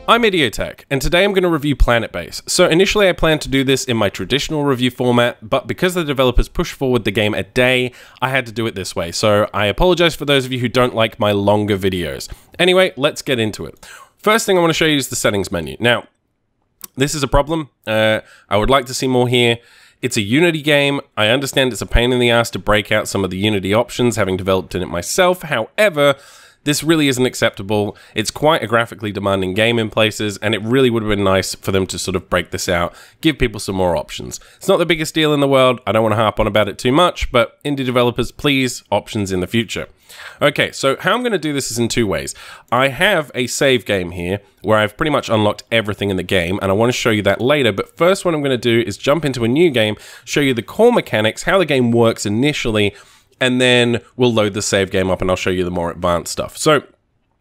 I'm Idiotech, and today I'm going to review Planetbase. So initially I planned to do this in my traditional review format, but because the developers pushed forward the game a day, I had to do it this way. So I apologize for those of you who don't like my longer videos. Anyway, let's get into it. First thing I want to show you is the settings menu. Now, this is a problem. I would like to see more here. It's a Unity game. I understand it's a pain in the ass to break out some of the Unity options, having developed in it myself. However, this really isn't acceptable. It's quite a graphically demanding game in places, and it really would have been nice for them to sort of break this out, give people some more options. It's not the biggest deal in the world. I don't want to harp on about it too much, but indie developers, please, options in the future. Okay, so how I'm going to do this is in two ways. I have a save game here where I've pretty much unlocked everything in the game, and I want to show you that later, but first what I'm going to do is jump into a new game, show you the core mechanics, how the game works initially, and then we'll load the save game up and I'll show you the more advanced stuff. So,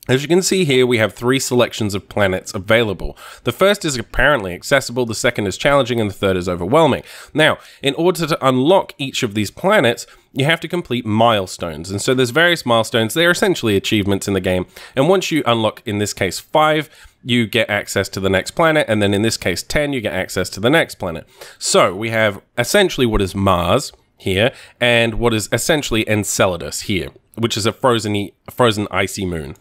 as you can see here, we have three selections of planets available. The first is apparently accessible, the second is challenging, and the third is overwhelming. Now, in order to unlock each of these planets, you have to complete milestones. And so there's various milestones. They're essentially achievements in the game. And once you unlock, in this case, 5, you get access to the next planet. And then in this case, 10, you get access to the next planet. So we have essentially what is Mars here, and what is essentially Enceladus here, which is a frozen icy moon.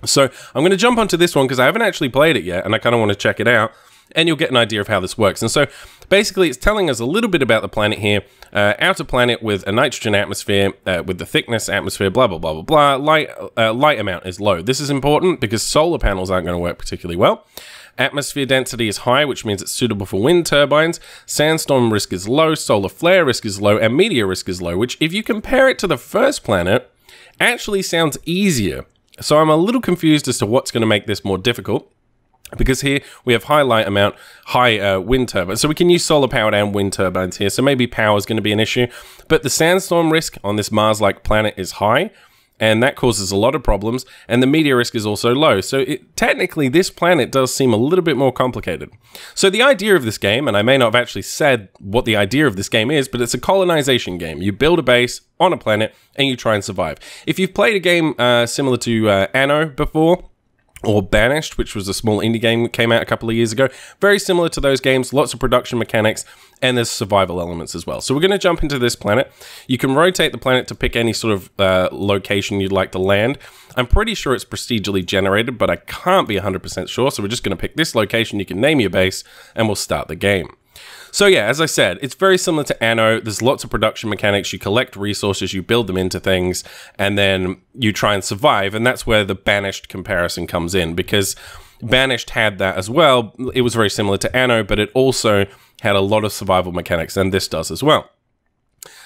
So I'm going to jump onto this one because I haven't actually played it yet, and I kind of want to check it out, and you'll get an idea of how this works. And so basically it's telling us a little bit about the planet here. Outer planet with a nitrogen atmosphere, with the thickness atmosphere, blah, blah, blah, blah, blah. Light amount is low. This is important because solar panels aren't going to work particularly well. Atmosphere density is high, which means it's suitable for wind turbines. Sandstorm risk is low, solar flare risk is low, and meteor risk is low, which if you compare it to the first planet, actually sounds easier. So I'm a little confused as to what's going to make this more difficult, because here we have high light amount, high wind turbines. So we can use solar powered and wind turbines here, so maybe power is going to be an issue. But the sandstorm risk on this Mars-like planet is high, and that causes a lot of problems, and the meteor risk is also low. So technically, this planet does seem a little bit more complicated. So the idea of this game, and I may not have actually said what the idea of this game is, but it's a colonization game. You build a base on a planet, and you try and survive. If you've played a game similar to Anno before, or Banished, which was a small indie game that came out a couple of years ago. Very similar to those games, lots of production mechanics, and there's survival elements as well. So we're going to jump into this planet. You can rotate the planet to pick any sort of location you'd like to land. I'm pretty sure it's procedurally generated, but I can't be 100% sure, so we're just going to pick this location. You can name your base, and we'll start the game. So yeah, as I said, it's very similar to Anno. There's lots of production mechanics. You collect resources, you build them into things, and then you try and survive. And that's where the Banished comparison comes in, because Banished had that as well. It was very similar to Anno, but it also had a lot of survival mechanics, and this does as well.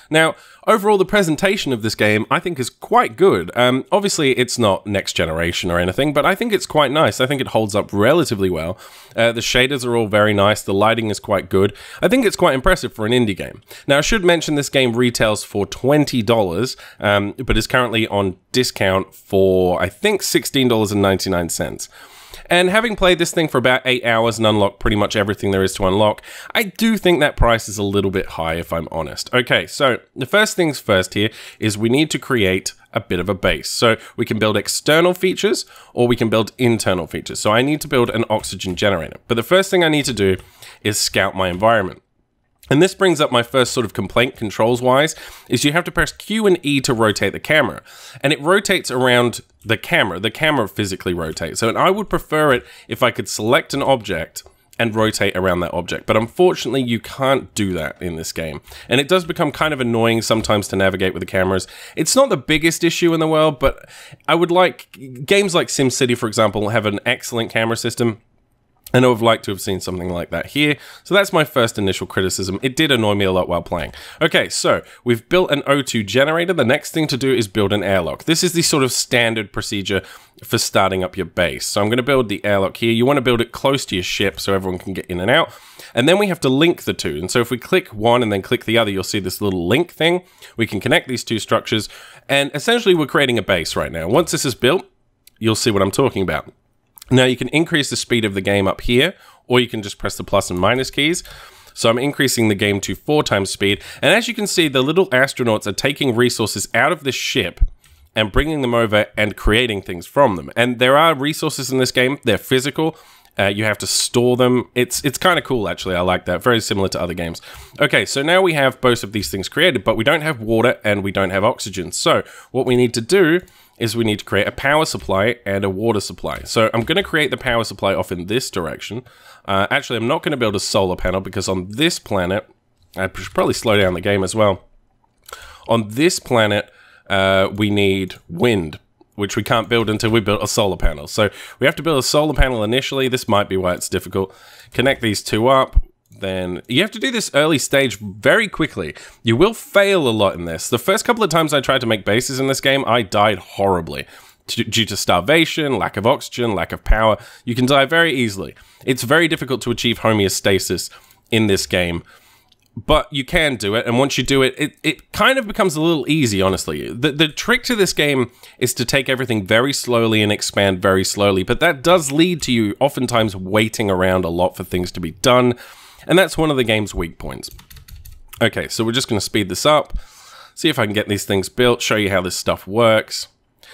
Now, overall, the presentation of this game, I think, is quite good. Obviously, it's not next generation or anything, but I think it's quite nice. I think it holds up relatively well. The shaders are all very nice. The lighting is quite good. I think it's quite impressive for an indie game. Now, I should mention this game retails for $20, but is currently on discount for, I think, $16.99. And having played this thing for about 8 hours and unlocked pretty much everything there is to unlock, I do think that price is a little bit high, if I'm honest. Okay, so the first things first here is we need to create a bit of a base. So we can build external features or we can build internal features. So I need to build an oxygen generator. But the first thing I need to do is scout my environment. And this brings up my first sort of complaint controls-wise, is you have to press Q and E to rotate the camera. And it rotates around the camera. The camera physically rotates. So I would prefer it if I could select an object and rotate around that object. But unfortunately, you can't do that in this game. And it does become kind of annoying sometimes to navigate with the cameras. It's not the biggest issue in the world, but I would like... Games like SimCity, for example, have an excellent camera system. And I would like to have seen something like that here. So that's my first initial criticism. It did annoy me a lot while playing. Okay, so we've built an O2 generator. The next thing to do is build an airlock. This is the sort of standard procedure for starting up your base. So I'm going to build the airlock here. You want to build it close to your ship so everyone can get in and out. And then we have to link the two. And so if we click one and then click the other, you'll see this little link thing. We can connect these two structures. And essentially, we're creating a base right now. Once this is built, you'll see what I'm talking about. Now you can increase the speed of the game up here, or you can just press the plus and minus keys. So I'm increasing the game to 4 times speed. And as you can see, the little astronauts are taking resources out of the ship and bringing them over and creating things from them. And there are resources in this game. They're physical, You have to store them. It's kind of cool, actually. I like that. Very similar to other games. Okay, so now we have both of these things created, but we don't have water and we don't have oxygen. So what we need to do is we need to create a power supply and a water supply. So I'm going to create the power supply off in this direction. Actually, I'm not going to build a solar panel because on this planet, I should probably slow down the game as well. On this planet, we need wind, which we can't build until we build a solar panel. So we have to build a solar panel initially. This might be why it's difficult. Connect these two up. Then you have to do this early stage very quickly. You will fail a lot in this. The first couple of times I tried to make bases in this game, I died horribly. Due to starvation, lack of oxygen, lack of power. You can die very easily. It's very difficult to achieve homeostasis in this game. But you can do it, and once you do it, it kind of becomes a little easy, honestly. The trick to this game is to take everything very slowly and expand very slowly, but that does lead to you oftentimes waiting around a lot for things to be done, and that's one of the game's weak points. Okay, so we're just going to speed this up, see if I can get these things built, show you how this stuff works.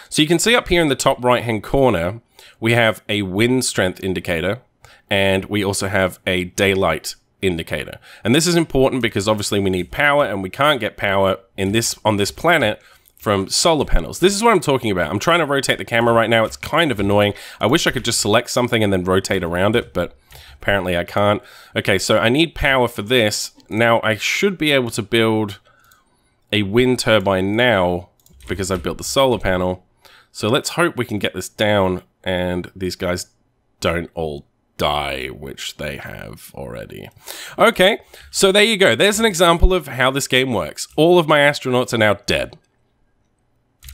So you can see up here in the top right-hand corner, we have a wind strength indicator, and we also have a daylight indicator. And this is important because obviously we need power, and we can't get power on this planet from solar panels. This is what I'm talking about. I'm trying to rotate the camera right now. It's kind of annoying. I wish I could just select something and then rotate around it, but apparently I can't. Okay, so I need power for this. Now I should be able to build a wind turbine now because I've built the solar panel. So let's hope we can get this down and these guys don't all die, which they have already. Okay, so there you go. There's an example of how this game works. All of my astronauts are now dead.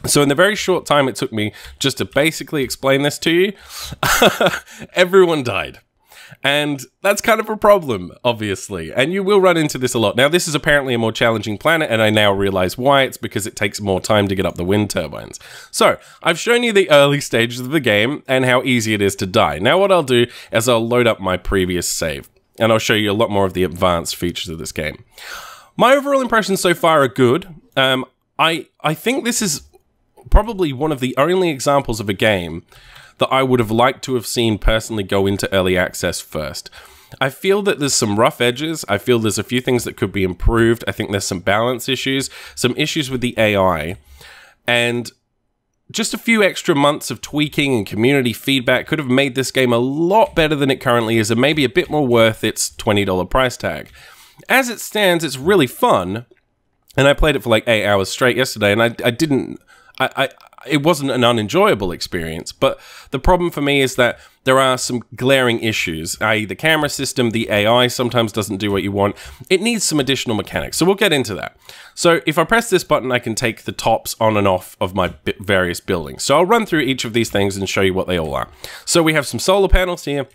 So in the very short time it took me just to basically explain this to you, everyone died. And that's kind of a problem, obviously. And you will run into this a lot. Now, this is apparently a more challenging planet, and I now realize why. It's because it takes more time to get up the wind turbines. So, I've shown you the early stages of the game and how easy it is to die. Now, what I'll do is I'll load up my previous save, and I'll show you a lot more of the advanced features of this game. My overall impressions so far are good. I think this is probably one of the only examples of a game that I would have liked to have seen personally go into early access first. I feel that there's some rough edges. I feel there's a few things that could be improved. I think there's some balance issues, some issues with the AI, and just a few extra months of tweaking and community feedback could have made this game a lot better than it currently is, and maybe a bit more worth its $20 price tag. As it stands, it's really fun, and I played it for like 8 hours straight yesterday, and it wasn't an unenjoyable experience, but the problem for me is that there are some glaring issues, i.e. the camera system, the AI sometimes doesn't do what you want. It needs some additional mechanics, so we'll get into that. So if I press this button, I can take the tops on and off of my various buildings. So I'll run through each of these things and show you what they all are. So we have some solar panels here.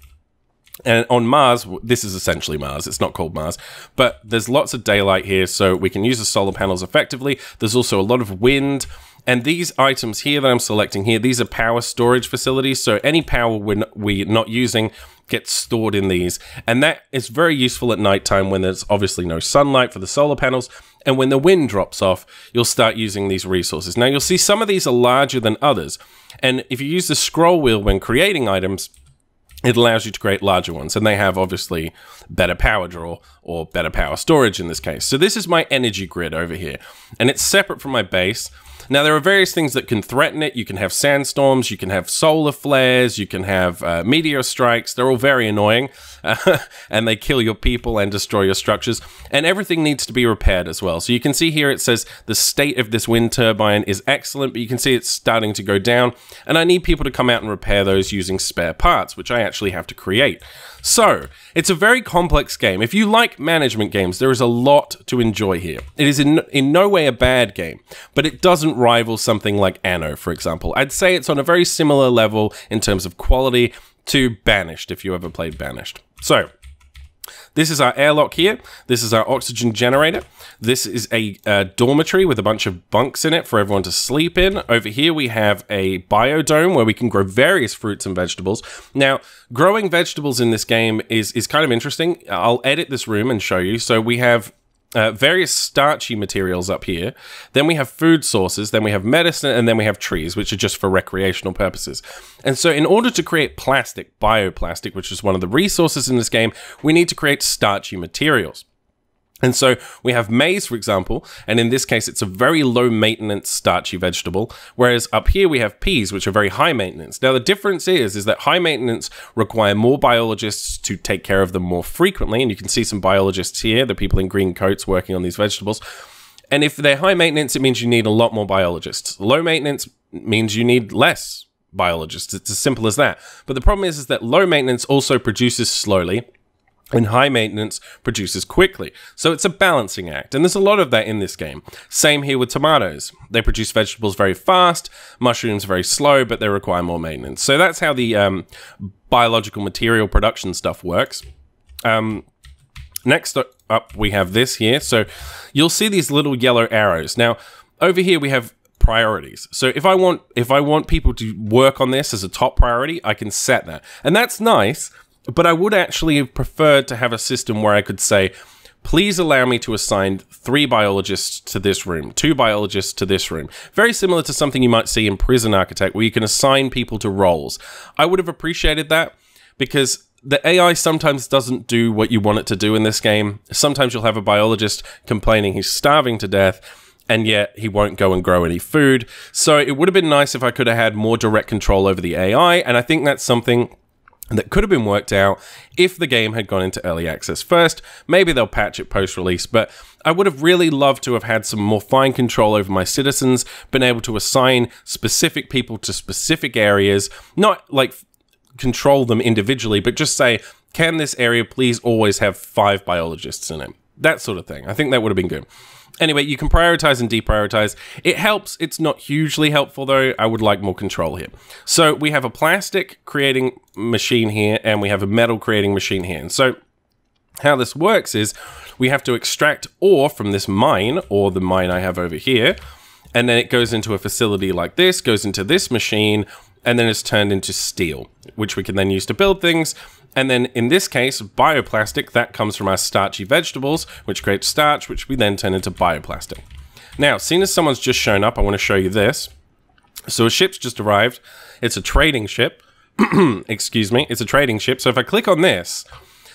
And on Mars, this is essentially Mars, it's not called Mars, but there's lots of daylight here, so we can use the solar panels effectively. There's also a lot of wind, and these items here that I'm selecting here, these are power storage facilities, so any power we're not using gets stored in these, and that is very useful at nighttime when there's obviously no sunlight for the solar panels, and when the wind drops off, you'll start using these resources. Now, you'll see some of these are larger than others, and if you use the scroll wheel when creating items, it allows you to create larger ones, and they have obviously better power draw or better power storage in this case. So this is my energy grid over here, and it's separate from my base. Now, there are various things that can threaten it. You can have sandstorms, you can have solar flares, you can have meteor strikes. They're all very annoying, and they kill your people and destroy your structures, and everything needs to be repaired as well. So you can see here it says the state of this wind turbine is excellent, but you can see it's starting to go down, and I need people to come out and repair those using spare parts, which I actually have to create. So, it's a very complex game. If you like management games, there is a lot to enjoy here. It is in no way a bad game, but it doesn't rival something like Anno, for example. I'd say it's on a very similar level in terms of quality to Banished, if you ever played Banished. So, this is our airlock here. This is our oxygen generator. This is a dormitory with a bunch of bunks in it for everyone to sleep in. Over here we have a biodome where we can grow various fruits and vegetables. Now, growing vegetables in this game is kind of interesting. I'll edit this room and show you. So we have various starchy materials up here. Then we have food sources, then we have medicine, and then we have trees, which are just for recreational purposes. And so in order to create plastic, bioplastic, which is one of the resources in this game, we need to create starchy materials. And so we have maize, for example, and in this case, it's a very low maintenance starchy vegetable, whereas up here we have peas, which are very high maintenance. Now, the difference is that high maintenance require more biologists to take care of them more frequently, and you can see some biologists here, the people in green coats working on these vegetables. And if they're high maintenance, it means you need a lot more biologists. Low maintenance means you need less biologists. It's as simple as that. But the problem is that low maintenance also produces slowly, and high maintenance produces quickly. So it's a balancing act. And there's a lot of that in this game. Same here with tomatoes. They produce vegetables very fast, mushrooms very slow, but they require more maintenance. So that's how the biological material production stuff works. Next up, we have this here. So you'll see these little yellow arrows. Now, over here we have priorities. So if I want people to work on this as a top priority, I can set that. And that's nice. But I would actually have preferred to have a system where I could say, please allow me to assign 3 biologists to this room, 2 biologists to this room. Very similar to something you might see in Prison Architect, where you can assign people to roles. I would have appreciated that, because the AI sometimes doesn't do what you want it to do in this game. Sometimes you'll have a biologist complaining he's starving to death, and yet he won't go and grow any food. So it would have been nice if I could have had more direct control over the AI, and I think that's something that could have been worked out if the game had gone into early access first. Maybe they'll patch it post-release, but I would have really loved to have had some more fine control over my citizens, been able to assign specific people to specific areas, not like control them individually, but just say, can this area please always have 5 biologists in it? That sort of thing. I think that would have been good. Anyway, you can prioritize and deprioritize. It helps. It's not hugely helpful, though. I would like more control here. So we have a plastic creating machine here, and we have a metal creating machine here. And so how this works is we have to extract ore from this mine, or the mine I have over here, and then it goes into a facility like this, goes into this machine, and then it's turned into steel, which we can then use to build things. And then in this case, bioplastic, that comes from our starchy vegetables, which creates starch, which we then turn into bioplastic. Now, seeing as someone's just shown up, I want to show you this. So a ship's just arrived. It's a trading ship. Excuse me. It's a trading ship. So if I click on this,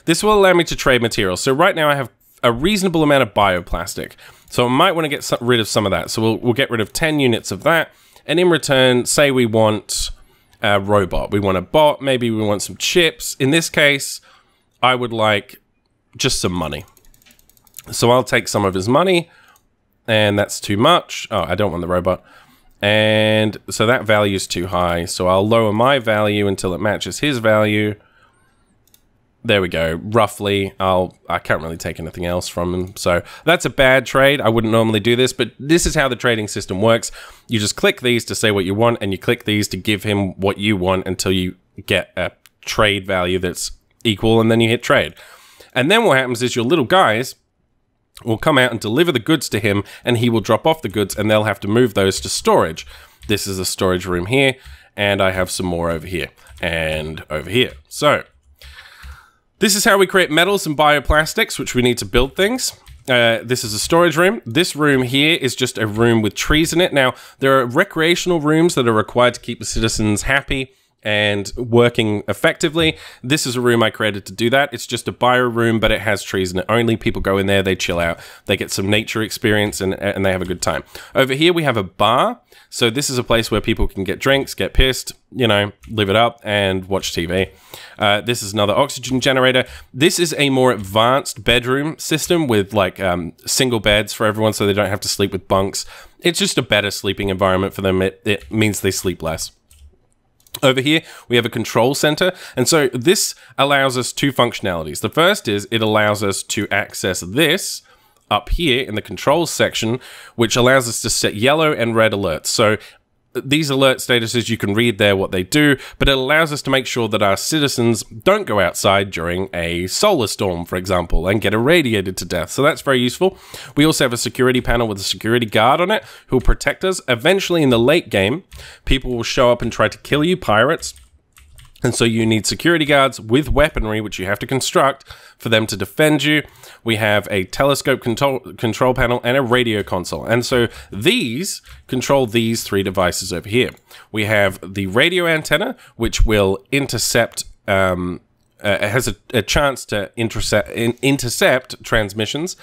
this will allow me to trade materials. So right now I have a reasonable amount of bioplastic. So I might want to get rid of some of that. So we'll get rid of 10 units of that. And in return, say we want a robot. We want a bot. Maybe we want some chips. In this case, I would like just some money. So I'll take some of his money, and that's too much. Oh, I don't want the robot. And so that value is too high. So I'll lower my value until it matches his value. There we go. Roughly, I can't really take anything else from him. So that's a bad trade. I wouldn't normally do this, but this is how the trading system works. You just click these to say what you want, and you click these to give him what you want until you get a trade value that's equal, and then you hit trade. And then what happens is your little guys will come out and deliver the goods to him, and he will drop off the goods, and they'll have to move those to storage. This is a storage room here, and I have some more over here and over here. So this is how we create metals and bioplastics, which we need to build things. This is a storage room. This room here is just a room with trees in it. Now, there are recreational rooms that are required to keep the citizens happy and working effectively. This is a room I created to do that. It's just a bio room, but it has trees in it only. People go in there, they chill out, they get some nature experience, and they have a good time. Over here, we have a bar. So this is a place where people can get drinks, get pissed, you know, live it up, and watch TV. This is another oxygen generator. This is a more advanced bedroom system with like single beds for everyone, so they don't have to sleep with bunks. It's just a better sleeping environment for them. It means they sleep less. Over here, we have a control center. And so this allows us 2 functionalities. The first is it allows us to access this up here in the controls section, which allows us to set yellow and red alerts. So these alert statuses, you can read there what they do, but it allows us to make sure that our citizens don't go outside during a solar storm, for example, and get irradiated to death. So that's very useful. We also have a security panel with a security guard on it who will protect us. Eventually, in the late game, people will show up and try to kill you, pirates. And so you need security guards with weaponry, which you have to construct for them to defend you. We have a telescope control panel and a radio console. And so these control these 3 devices over here. We have the radio antenna, which will intercept, has a chance to intercept transmissions.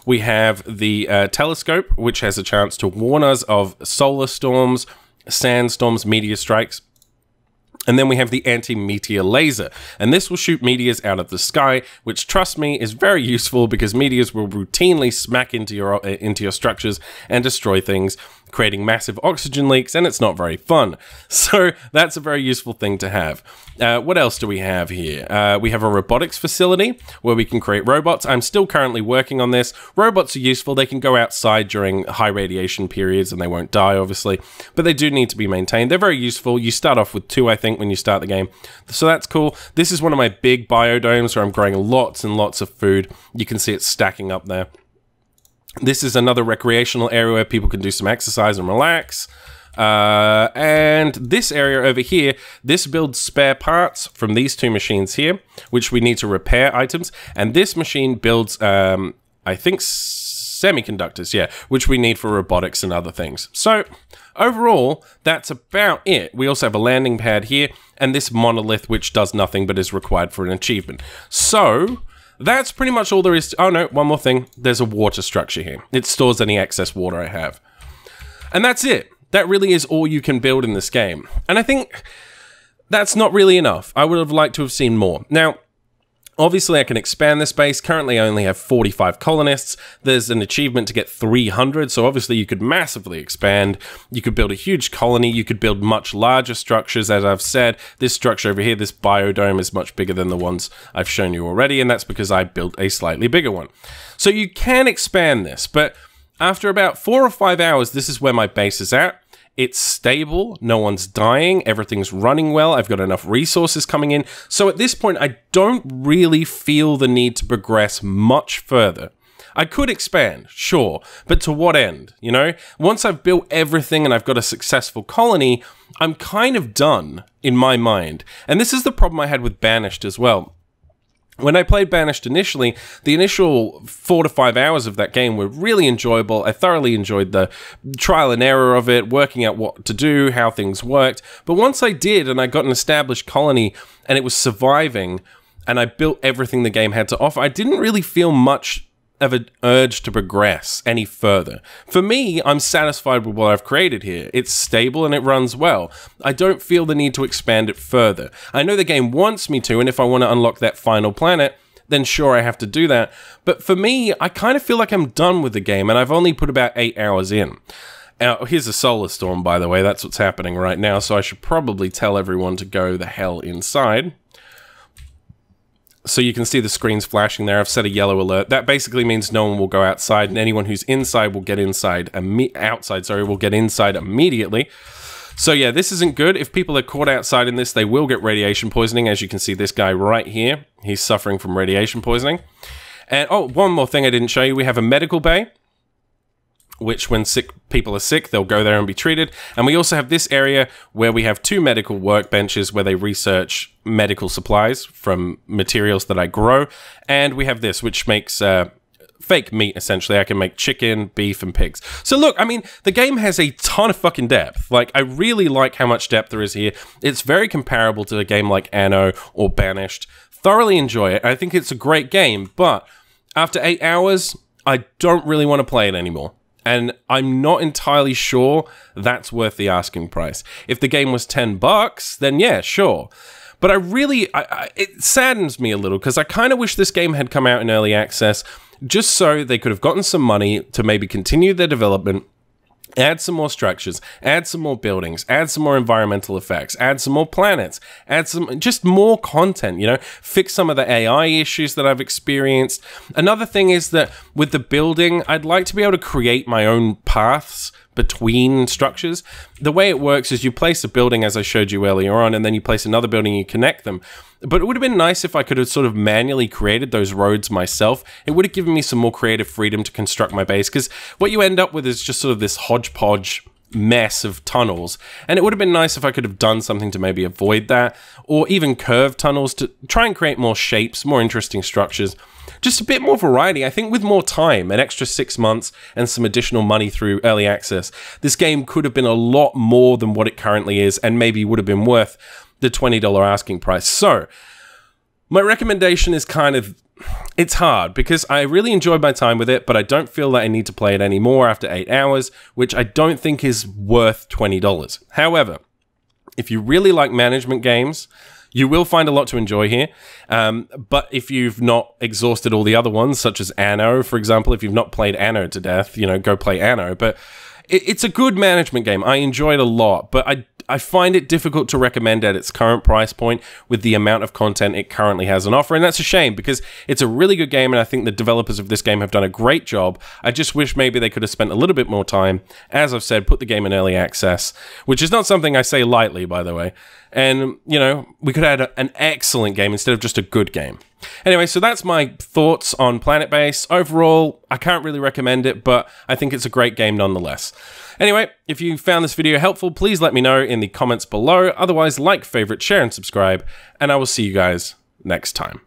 We have the telescope, which has a chance to warn us of solar storms, sandstorms, meteor strikes. And then we have the anti-meteor laser, and this will shoot meteors out of the sky, which, trust me, is very useful because meteors will routinely smack into your structures and destroy things, creating massive oxygen leaks, and it's not very fun. So that's a very useful thing to have. What else do we have here? We have a robotics facility where we can create robots. I'm still currently working on this. Robots are useful. They can go outside during high radiation periods and they won't die, obviously, but they do need to be maintained. They're very useful. You start off with 2, I think, when you start the game. So that's cool. This is one of my big biodomes where I'm growing lots and lots of food. You can see it stacking up there. This is another recreational area where people can do some exercise and relax. And this area over here, this builds spare parts from these 2 machines here, which we need to repair items. And this machine builds, I think, semiconductors, yeah, which we need for robotics and other things. So overall, that's about it. We also have a landing pad here and this monolith, which does nothing but is required for an achievement. So that's pretty much all there is. Oh no, one more thing. There's a water structure here. It stores any excess water I have. And that's it. That really is all you can build in this game. And I think that's not really enough. I would have liked to have seen more. Now, obviously I can expand this base. Currently I only have 45 colonists. There's an achievement to get 300, so obviously you could massively expand. You could build a huge colony. You could build much larger structures. As I've said, this structure over here, this biodome, is much bigger than the ones I've shown you already, and that's because I built a slightly bigger one. So you can expand this, but after about 4 or 5 hours, this is where my base is at. It's stable, no one's dying, everything's running well, I've got enough resources coming in. So at this point, I don't really feel the need to progress much further. I could expand, sure, but to what end, you know? Once I've built everything and I've got a successful colony, I'm kind of done in my mind. And this is the problem I had with Banished as well. When I played Banished initially, the initial 4 to 5 hours of that game were really enjoyable. I thoroughly enjoyed the trial and error of it, working out what to do, how things worked. But once I did, and I got an established colony, and it was surviving, and I built everything the game had to offer, I didn't really feel much of an urge to progress any further. For me, I'm satisfied with what I've created here. It's stable and it runs well. I don't feel the need to expand it further. I know the game wants me to, and if I want to unlock that final planet, then sure, I have to do that. But for me, I kind of feel like I'm done with the game, and I've only put about 8 hours in. Now, here's a solar storm, by the way. That's what's happening right now, so I should probably tell everyone to go the hell inside. So you can see the screens flashing there. I've set a yellow alert. That basically means no one will go outside, and anyone who's inside will get inside. Will get inside immediately. So yeah, this isn't good. If people are caught outside in this, they will get radiation poisoning. As you can see, this guy right here, he's suffering from radiation poisoning. And oh, one more thing I didn't show you. We have a medical bay, which when people are sick, they'll go there and be treated. And we also have this area where we have 2 medical workbenches where they research medical supplies from materials that I grow. And we have this, which makes fake meat, essentially. I can make chicken, beef, and pigs. So look, I mean, the game has a ton of fucking depth. Like, I really like how much depth there is here. It's very comparable to a game like Anno or Banished. Thoroughly enjoy it. I think it's a great game, but after 8 hours, I don't really want to play it anymore. And I'm not entirely sure that's worth the asking price. If the game was $10, then yeah, sure. But I really, it saddens me a little because I kind of wish this game had come out in early access just so they could have gotten some money to maybe continue their development, add some more structures, add some more buildings, add some more environmental effects, add some more planets, add some, just more content, you know, fix some of the AI issues that I've experienced. Another thing is that with the building, I'd like to be able to create my own paths between structures. The way it works is you place a building, as I showed you earlier on, and then you place another building and you connect them. But it would have been nice if I could have sort of manually created those roads myself. It would have given me some more creative freedom to construct my base, because what you end up with is just sort of this hodgepodge mess of tunnels, and it would have been nice if I could have done something to maybe avoid that, or even curved tunnels to try and create more shapes, more interesting structures, just a bit more variety. I think with more time, an extra 6 months and some additional money through early access, this game could have been a lot more than what it currently is, and maybe would have been worth the $20 asking price. So my recommendation is kind of, it's hard because I really enjoyed my time with it, but I don't feel that I need to play it anymore after 8 hours, which I don't think is worth $20. However, if you really like management games, you will find a lot to enjoy here. But if you've not exhausted all the other ones, such as Anno, for example, if you've not played Anno to death, you know, go play Anno. But it's a good management game. I enjoy it a lot, but I find it difficult to recommend at its current price point with the amount of content it currently has on offer, and that's a shame because it's a really good game, and I think the developers of this game have done a great job. I just wish maybe they could have spent a little bit more time, as I've said, put the game in early access, which is not something I say lightly, by the way, and, you know, we could have had an excellent game instead of just a good game. Anyway, so that's my thoughts on Planetbase. Overall, I can't really recommend it, but I think it's a great game nonetheless. Anyway, if you found this video helpful, please let me know in the comments below. Otherwise, like, favorite, share, and subscribe, and I will see you guys next time.